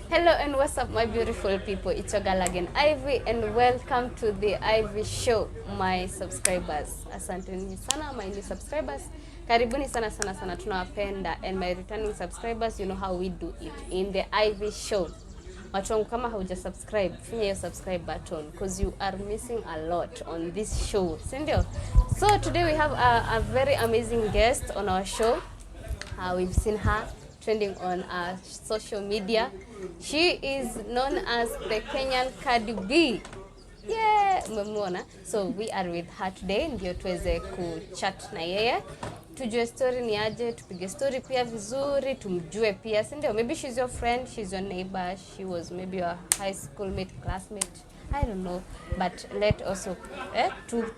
Hello and what's up my beautiful people, it's your girl again Ivy and welcome to the Ivy Show. My subscribers, asanteni sana my new subscribers, karibuni sana tunawapenda, and my returning subscribers, you know how we do it in the Ivy Show. Watu wangu kama hauja subscribe, finya hiyo subscribe button because you are missing a lot on this show, sindio? So today we have a very amazing guest on our show. We've seen her trending on social media. She is known as the Kenyan Cardi B. Yeah, umemwona. So we are with her today ndio tuweze kuchat na yeye. Tujue story ni aje, tupige story pia vizuri, tumjue pia, si ndio? Maybe she's your friend, she's your neighbor, she was maybe your high school mate, classmate. I don't know, but let also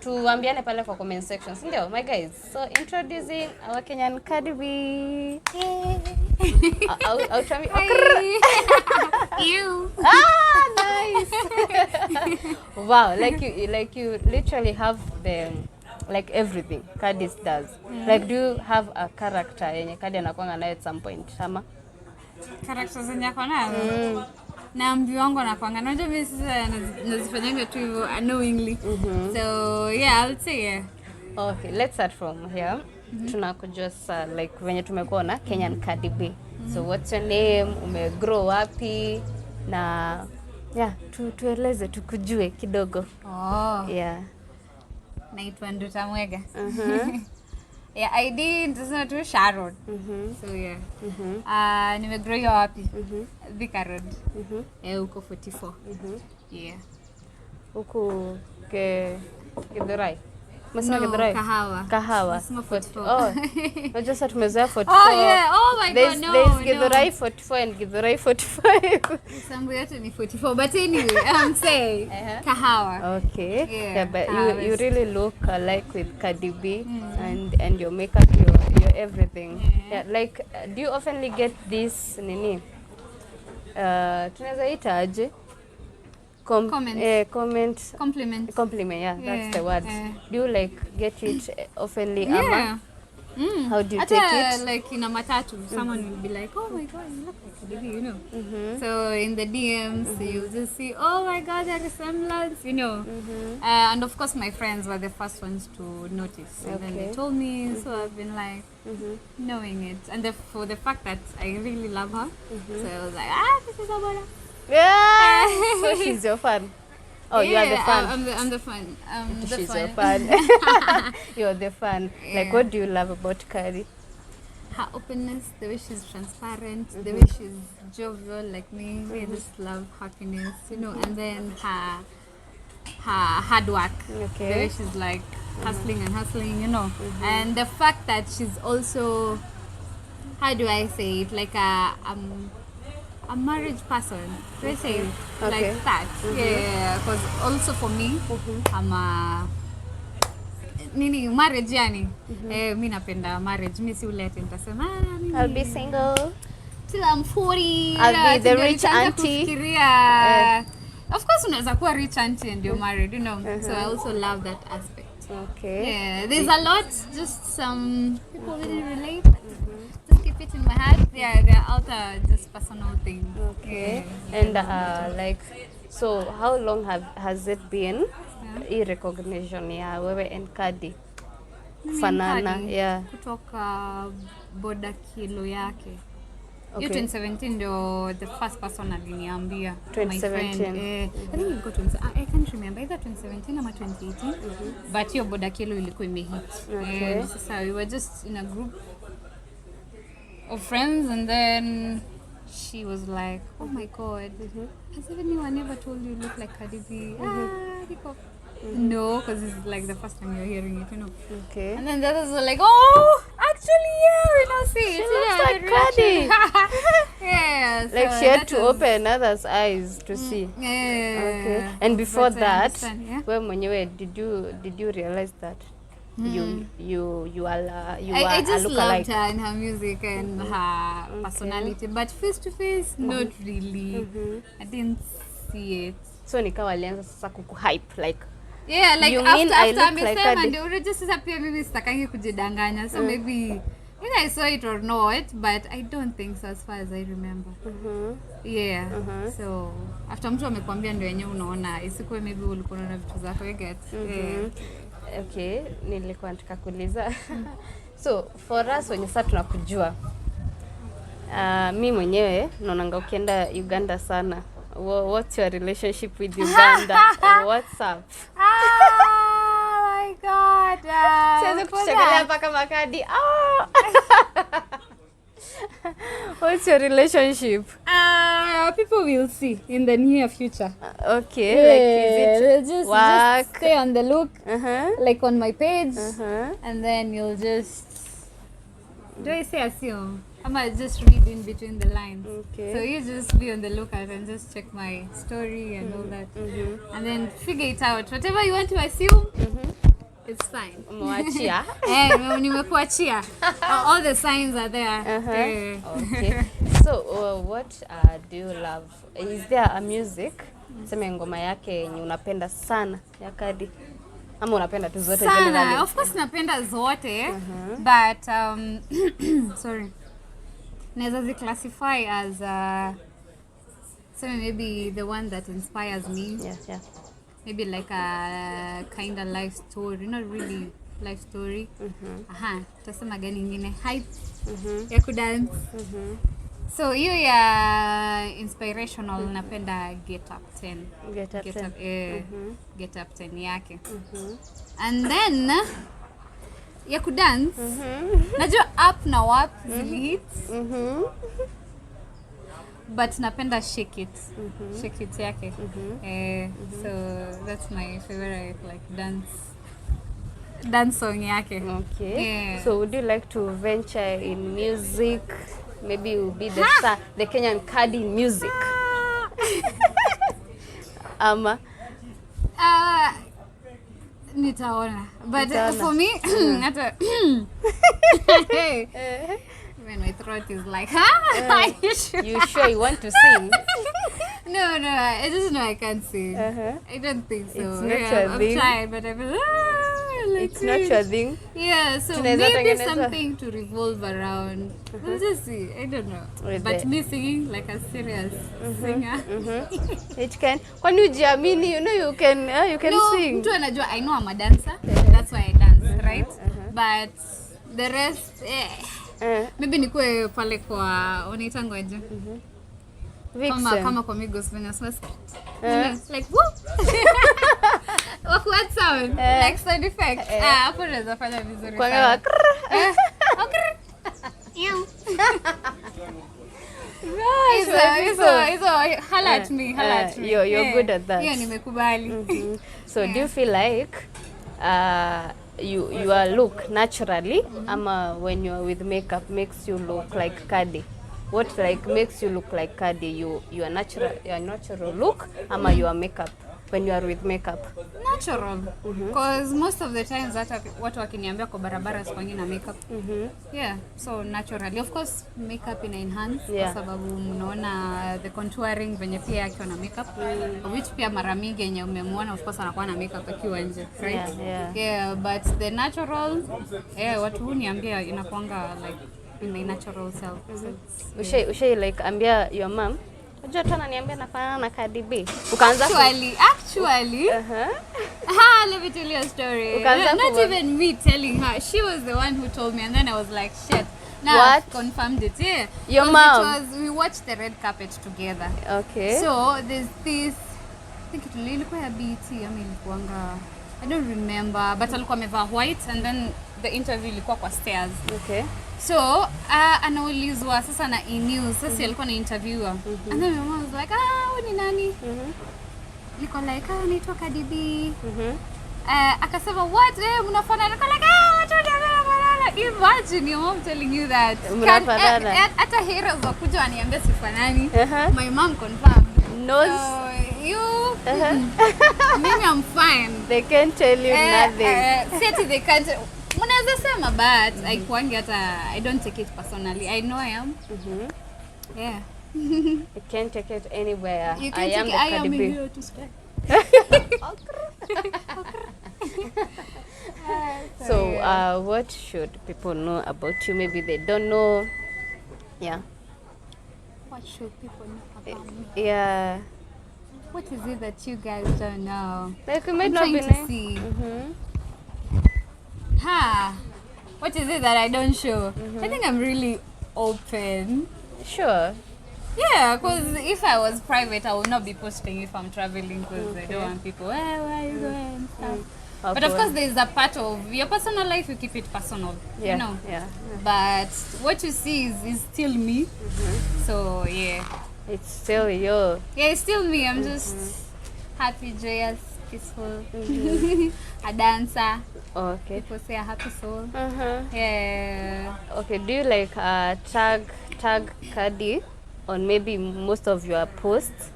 tuambiane pale kwa comment section, si ndio? My guys, so introducing our Kenyan Cardi B. Out me. You. Nice. Wow, like you literally have the like everything Cardi does. Like do you have a character yenye Cardi anakuanga nayo at some point ama? Character zenye ako nazo. Na mbio wangu anakuanga. Unajua mimi sasa nazifanyanga tu hivyo unknowingly. So yeah, I would say yeah. Okay, let's start from here. Tunakujua like venye tumekuona Kenyan Cardi B. So what's your name? Umegrow wapi? Na yeah, tueleze tukujue kidogo. Oh. Yeah. Naitwa Nduta Mwega. Yeah, I did tu Sharon. So yeah. Nimegrow wapi? Thika Road. Huko 44. Yeah. Huko Githurai. Masema Githurai. Kahawa. Masema 44. Oh. Unajua sasa tumezoea 44. Oh yeah. Oh my God, no. There's Githurai 44 and Githurai 45. Sambu yote ni 44. But anyway, I'm saying Kahawa. Okay. Yeah, but you really look alike with Cardi B and your makeup, your everything. Yeah, like do you oftenly get this nini? Tunaweza ita aje? Compliment, yeah, that's the word. Do you like get it oftenly? Yeah. How do you take it? Like in a matatu, someone will be like, "Oh my God, you look like Cardi B," you know. So in the DMs, you just see, "Oh my God, that resemblance," you know. And of course, my friends were the first ones to notice, and then they told me. So I've been like knowing it, and for the fact that I really love her, so I was like, this is about her. Yeah. So she's your fan. Oh, yeah, you are the fan. I'm the fan. She's your fan. You're the fan. Yeah. Like, what do you love about Cardi? Her openness, the way she's transparent, the way she's jovial like me. I just love happiness, you know. And then her hard work. Okay. The way she's like hustling, you know. And the fact that she's also, how do I say it, like a marriage person. Do I say it like that? Yeah, because also for me, I'm a marriage yani. Mimi napenda marriage. Mimi si ulete nitasema I'll be single till I'm 40. I'll be the rich auntie. Of course unaweza kuwa rich auntie and you're married, you know. So I also love that aspect. Okay. Yeah, there's a lot, just some people really relate. Just keep it in my heart. Yeah, they're other just personal things. Okay. Yeah. And like, so how long has it been? Recognition ya wewe and Cardi kufanana? Yeah. Kutoka boda kilo yake. Okay. 2017 ndio the first person aliniambia. 2017. My friend. I think it got 20. I can't remember either 2017 or 2018. But hiyo boda kilo ilikuwa imehit. Okay. Sasa we were just in a group of friends, and then she was like, "Oh my God, has anyone ever told you look like Cardi B?" No, because it's like the first time you're hearing it, you know. Okay. And then the others were like, "Oh, actually, yeah, we now see She it." looks like Cardi. Yeah. So Like she had that to open others' eyes to see. Yeah. Okay. And before But I that, understand, yeah? wewe mwenyewe did you realize that you are I just a loved lookalike? her and her music and her personality, but face to face, not really. I didn't see it. So nikawa alianza sasa kukuhype like Yeah, like you mean I after look like amesema Cardi? ndio unajua sasa pia mimi sitakangi kujidanganya, so maybe Either I saw it or not, but I don't think so as far as I remember. Yeah. So after mtu amekwambia ndio yenyewe unaona, isikuwe maybe ulikuwa unaona vitu zako, you get. Okay, nilikuwa nataka kuuliza. So for us wenye sasa tunakujua, mi mwenyewe naonanga ukienda Uganda sana. What's your relationship with Uganda? What's up? Oh my God. Siwezi kushangalia mpaka makadi. What's your relationship? People will see in the near future. Okay, like is it just work? stay on the look, like on my page, and then you'll just. Do I say assume? I might just read in between the lines. Okay. So you just be on the lookout and just check my story and all that, and then figure it out. Whatever you want to assume, it's fine. Mwachia. Nimekuachia. All the signs are there. Okay. So what do you love? Is there a music? Sema ngoma yake yenye unapenda sana ya Cardi? Ama unapenda tu zote generally? Of course napenda zote, but sorry. Naweza zi classify as maybe the one that inspires me. Yeah. Maybe like a kind of life story, not really life story. Tasema gani nyingine? Hype. Ya kudance. So hiyo ya inspirational napenda Get Up 10. Get Up 10 yake. And then ya kudance. Najua up na wap hit. But napenda Shake It. Shake It yake. So that's my favorite like dance song yake. Okay. Yeah. So would you like to venture in music? Maybe you will be the star, the Kenyan Cardi music. Ama nitaona. But for me, when my throat is like, you sure you want to sing? No, I just know I can't sing. I don't think so. It's not your I've thing. tried, but I've It's not your thing. Yeah, so maybe something to revolve around. We'll just see. I don't know. But me singing like a serious singer. It can. When you jiamini, you know you can sing. Mtu anajua I know I'm a dancer. That's why I dance, right? But the rest, maybe nikuwe pale kwa unaitanga aje? Kama kwa Migos venye like woo. What sound? Like sound effect. Hapo naweza fanya vizuri. Kwa ngawa. So holla at me. You're good at that. Yeah, nimekubali. So do you feel like your look naturally ama when you are with makeup makes you look like Cardi? What like makes you look like Cardi? Your natural look ama your makeup when you are with makeup? Natural. Because most of the times watu wakiniambia kwa barabara sifanyi na makeup. Yeah, so naturally. Of course makeup ina enhance kwa sababu mnaona the contouring venye pia akiwa na makeup, which pia mara mingi yenye umemwona of course anakuwa na makeup akiwa nje, right? Yeah, but the natural watu huniambia inakuanga like in my natural self. Ushay like ambia your mom, unajua tu ananiambia nafanana na Cardi B. Ukaanza actually let me tell you a story. Not even me telling her. She was the one who told me, and then I was like, shit. Now I've confirmed it. Yeah. Your mom. Because we watched the red carpet together. Okay. So there's this, I think ilikuwa ya BET ama ilikuanga, I don't remember, but alikuwa amevaa white and then the interview ilikuwa kwa stairs. Okay. So anaulizwa sasa na E-News, sasa alikuwa na interviewer. And then my mom was like, wewe ni nani? Niko like, naitwa Cardi B. Akasema, what? Mnafanana? Niko like, watu wanafanana. Imagine your mom telling you that. Mnafanana. Hata heroes wakuja waniambia sifanani. My mom confirmed. Knows. So you, maybe I'm fine. They can't tell you nothing. Seti they can't. Mnaweza sema, but haikuangi hata, I don't take it personally. I know I am. Yeah. You can't take it anywhere. You I am the Cardi B. here to stay. So, what should people know about you? Maybe they don't know. Yeah. What should people know about me? Yeah. What is it that you guys don't know? Like we might I'm not trying be to nice. see. What is it that I don't show? I think I'm really open. Sure. Yeah, because if I was private, I would not be posting if I'm traveling because I don't want people, where are you going? And stuff. But of course, there's a part of your personal life, you keep it personal, Yeah. you know. Yeah. But what you see is still me. So, yeah. It's still you. Yeah, it's still me. I'm just happy, joyous, peaceful, a dancer. Okay. People say a happy soul. Uh-huh. Yeah. Okay, do you like tag Cardi on maybe most of your posts?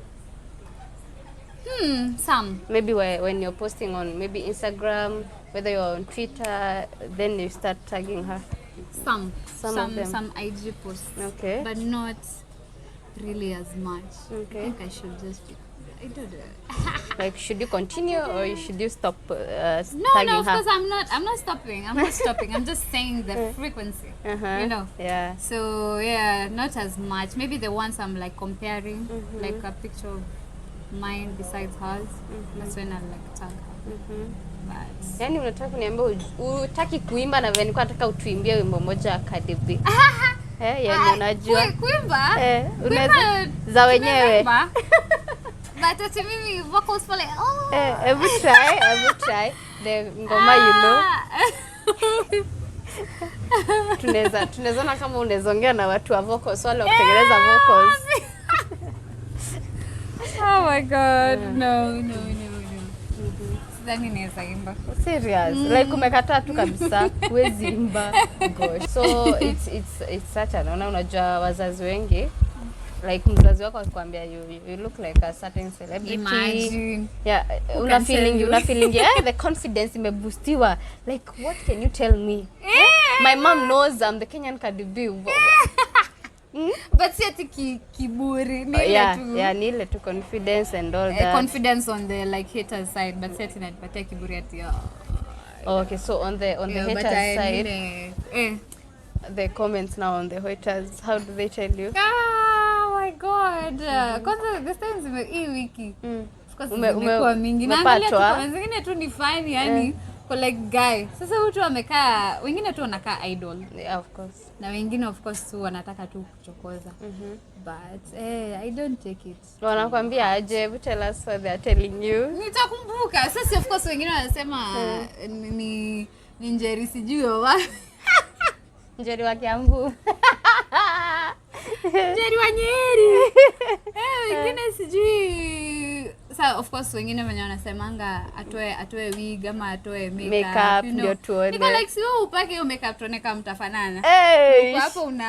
Some. Maybe when you're posting on maybe Instagram, whether you're on Twitter, then you start tagging her. Some of them. Some IG posts. Okay. But not really as much. Okay. I think I should just be, I don't know. Like, should you continue or should you stop No, tagging of her? course I'm not stopping. I'm not stopping. I'm just saying the frequency. You know. Yeah. So yeah, not as much. Maybe the ones I'm like comparing, like a picture of mine besides hers. That's when I like tag her. But Yaani unataka kuniambia hutaki kuimba na vile nilikuwa nataka utuimbie wimbo moja wa Cardi B. Yaani unajua. kuimba? Unaweza za wenyewe. But ati mimi vocals pale. Every try. The ngoma you know. Tunaweza na kama unawezongea na watu wa vocals wale kutengeneza vocals. Oh my god. No. Sidhani naweza imba. Serious. Like umekataa tu kabisa. Huwezi imba. Gosh. So it's such an honor. Unajua wazazi wengi like mzazi wako akikwambia you look like a certain celebrity. Imagine. Yeah, una feeling the confidence imeboostiwa. Like what can you tell me? My mom knows I'm the Kenyan Cardi B. But si ati kiburi. Ni ile tu. Yeah, ni ile tu confidence and all that. Confidence on the like haters side, but si ati nanipatia kiburi ati Okay, so on the haters side, the comments now on the haters, how do they tell you? Oh my god. Kwanza this time hii wiki. Of course imekuwa mingi. Naangalia tu comments zingine tu ni funny yani. Kwa like guy. Sasa mtu amekaa, wengine tu wanakaa idol. Yeah, of course. Na wengine of course tu wanataka tu kuchokoza. But I don't take it. Wanakuambia aje, tell us what they are telling you. Nitakumbuka. Sasa of course wengine wanasema ni Njeri sijui wapi. Njeri wa Kiambu. Njeri wa Nyeri. Wengine sijui. Sasa of course wengine wenye wanasemanga atoe wig ama atoe makeup ndio tuone. Niko like si wewe upake hiyo makeup tuone kama mtafanana. Kwa hapo una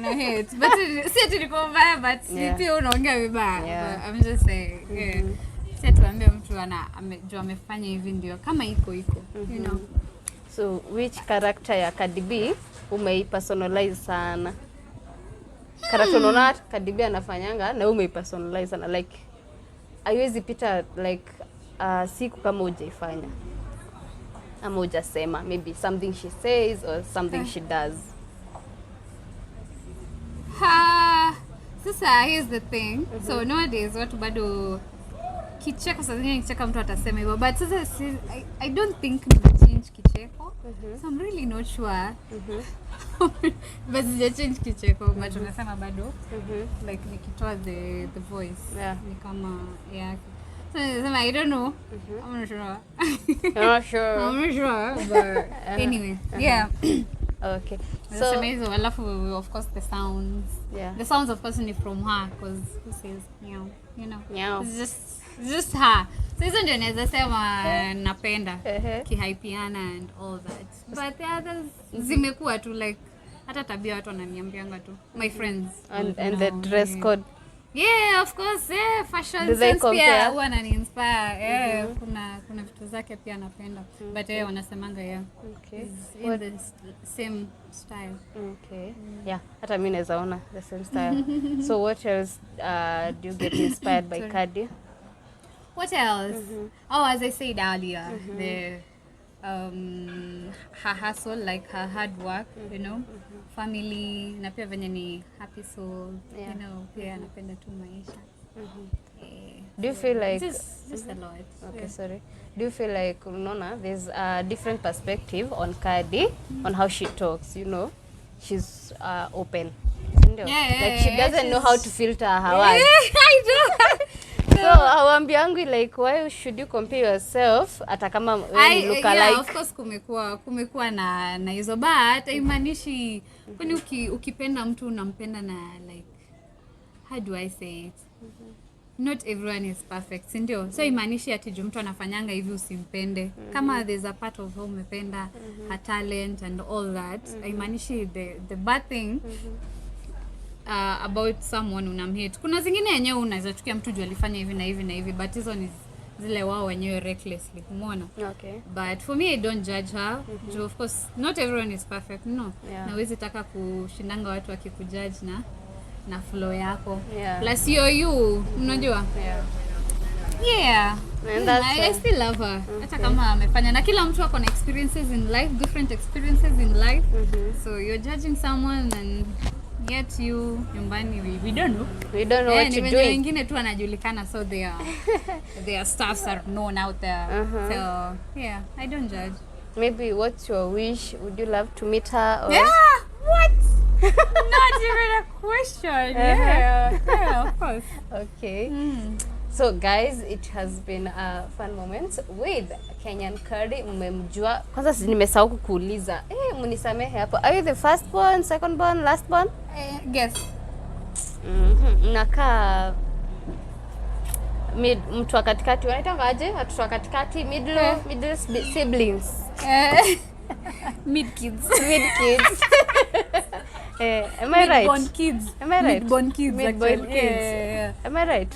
hate. But si ati niko mbaya but si pia unaongea vibaya. I'm just saying. Si tuambie mtu amejua amefanya hivi ndio kama iko you know. So which character ya Cardi B umeipersonalize sana? Character unaona Cardi B anafanyanga na umeipersonalize sana, like haiwezi pita like siku kama hujaifanya ama hujasema, maybe something she says or something she does. Sasa here's the thing. So nowadays watu bado kicheko saa zingine kicheka mtu atasema hivyo, but sasa I don't think change kicheko. So I'm really not sure. But sija change kicheko, but unasema bado like nikitoa the voice ni kama yake. So nasema I don't know. I'm not sure. I'm not sure, but anyway, yeah. Okay. So amazing. Alafu of course the sounds. Yeah. The sounds of course ni from her because who says meow, you know. Meow. It's just her. So hizo ndio naweza sema napenda kihaipiana and all that. But the others zimekuwa tu like hata tabia watu wananiambianga tu. My friends. And the dress code. Yeah, of course. Fashion sense pia huwa anani-inspire. Kuna vitu zake pia napenda. But wanasemanga Okay. In the same style. Okay. Yeah, hata mimi naweza ona the same style. So what else do you get inspired by Cardi? What else? Oh, as I said earlier, the her hustle, like her hard work, you know, family, na pia venye ni happy soul, Yeah. you know, pia napenda tu maisha. Do you feel like Just a lot. okay, sorry. Do you feel like unaona there's a different perspective on Cardi on how she talks, you know? She's open. Ndio? Like she doesn't know how to filter her words. I do. So hawambiangi like why should you compare yourself hata kama wewe ni look alike? Yeah, of course kumekuwa na hizo, but haimaanishi kwani ukipenda mtu unampenda na like, how do I say it? Not everyone is perfect, si ndio? So imaanishi ati juu mtu anafanyanga hivi usimpende. Kama there's a part of how umependa her talent and all that, imaanishi the bad thing about someone unamhate. Kuna zingine yenyewe unaweza chukia mtu juu alifanya hivi na hivi na hivi, but hizo ni zile wao wenyewe recklessly, umeona? Okay. But for me, I don't judge her. Of course, not everyone is perfect, no. Yeah. Na huwezi taka kushindanga watu wakikujudge na flow yako. Yeah. Plus you, unajua? Yeah. Yeah. And that's I still love her. Hata kama amefanya, na kila mtu ako na experiences in life, different experiences in life. So you're judging someone and yet you nyumbani we don't know. We don't know what you're doing. Wengine tu anajulikana, so their stuffs are known out there. So yeah, I don't judge. Maybe what's your wish? Would you love to meet her? Or? Yeah, what? Not even a question. Yeah, of course. Okay. So guys, it has been a fun moment with Kenyan Cardi. Mmemjua. Kwanza nimesahau kukuuliza. Mnisamehe hapo. Are you the first born, second born, last born? Guess. Mnakaa mtu wa katikati, wanaitanga aje? Watu wa katikati, middle siblings. Mid kids. Am I right? Mid-born kids. Am I right? Mid-born kids. Mid-born Actually. kids. Yeah. Am I right?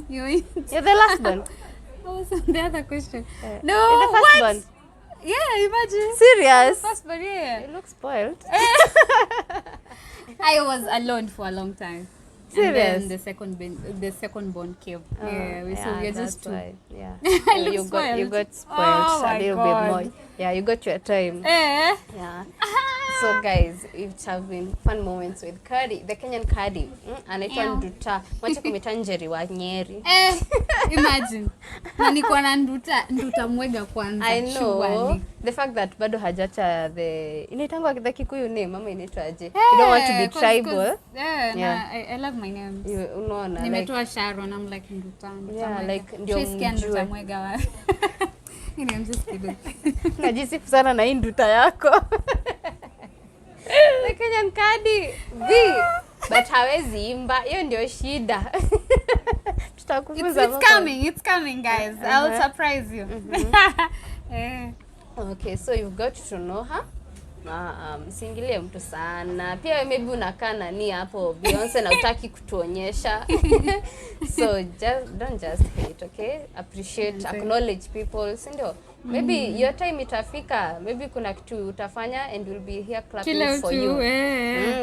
You're the last one. What was the other question? No, You're the first one. Yeah, imagine. Serious? First one, yeah. You look spoiled. I was alone for a long time. Serious? And then the second born came. So we're just two. why. Yeah. I look you got spoiled Oh a little God. bit more. Yeah, you got your time. Yeah. So guys, it have been fun moments with Cardi, the Kenyan Cardi. Anaitwa Nduta. Mwacha kumita Njeri wa Nyeri. Imagine. Na niko na Nduta Mwega kwanza. I know. Surely. The fact that bado hajacha the inaitangwa the Kikuyu name, mama inaitwaje? You don't want to be tribal. I love my name. Unaona like Nimetoa Sharon, I'm like Nduta. yeah, like ndio Nduta mjue. Mwega wa. I'm just kidding. Najisifu sana na hii Nduta yako. The Kenyan Cardi B. But hawezi imba, hiyo ndio shida. Tutakufunza It's coming guys. I'll surprise you. Okay, so you've got to know her. Msingilie mtu sana. Pia maybe unakaa nani hapo Beyonce na utaki kutuonyesha. So don't just hate, okay? Appreciate, acknowledge people, si ndio? Maybe your time itafika, maybe kuna kitu utafanya and we'll be here clapping for you.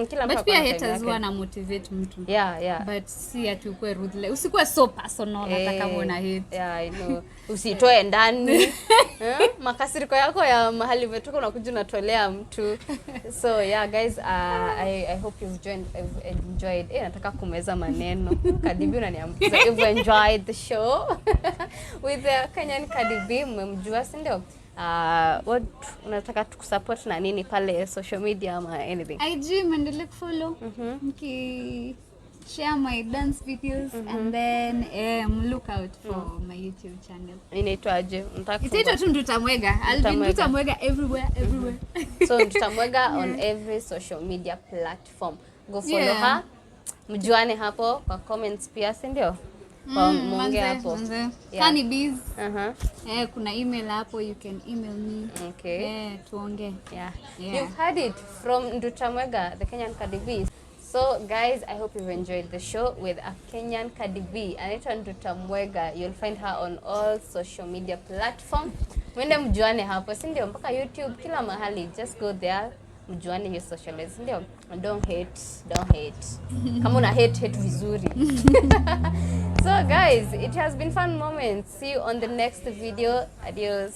Kila mtu. But pia haters wana motivate mtu. Yeah. But si ati ukue ruthless. Usikuwe so personal hata kama una hate. Yeah, I know. Usitoe ndani. Makasiriko yako ya mahali umetoka unakuja unatolea mtu. So yeah guys, I hope you've enjoyed. Nataka kumeza maneno. Cardi B unaniambukiza. You've enjoyed the show with the Kenyan Cardi B. Mmemjua, si ndio? What unataka tukusupport na nini pale social media ama anything? IG mwendelee kufollow. Share my dance videos and then look out for my YouTube channel. Inaitwaje? Unataka Itaitwa tu Nduta Mwega. I'll be Nduta Mwega everywhere. So Nduta Mwega on every social media platform. Go follow her. Mjuane hapo kwa comments pia, si ndio? Muongee hapo. Kani Biz. Kuna email hapo, you can email me. Okay. Tuongee. Yeah. You've heard it from Nduta Mwega, the Kenyan Cardi B. So guys, I hope you've enjoyed the show with a Kenyan Cardi B. Anaitwa Nduta Mwega. You'll find her on all social media platforms. Mwende mjuane hapo, si ndio? Mpaka YouTube, kila mahali. Just go there, mjuane hiyo socialize, ndio. Don't hate. Kama una hate vizuri. So guys, it has been fun moments. See you on the next video. Adios.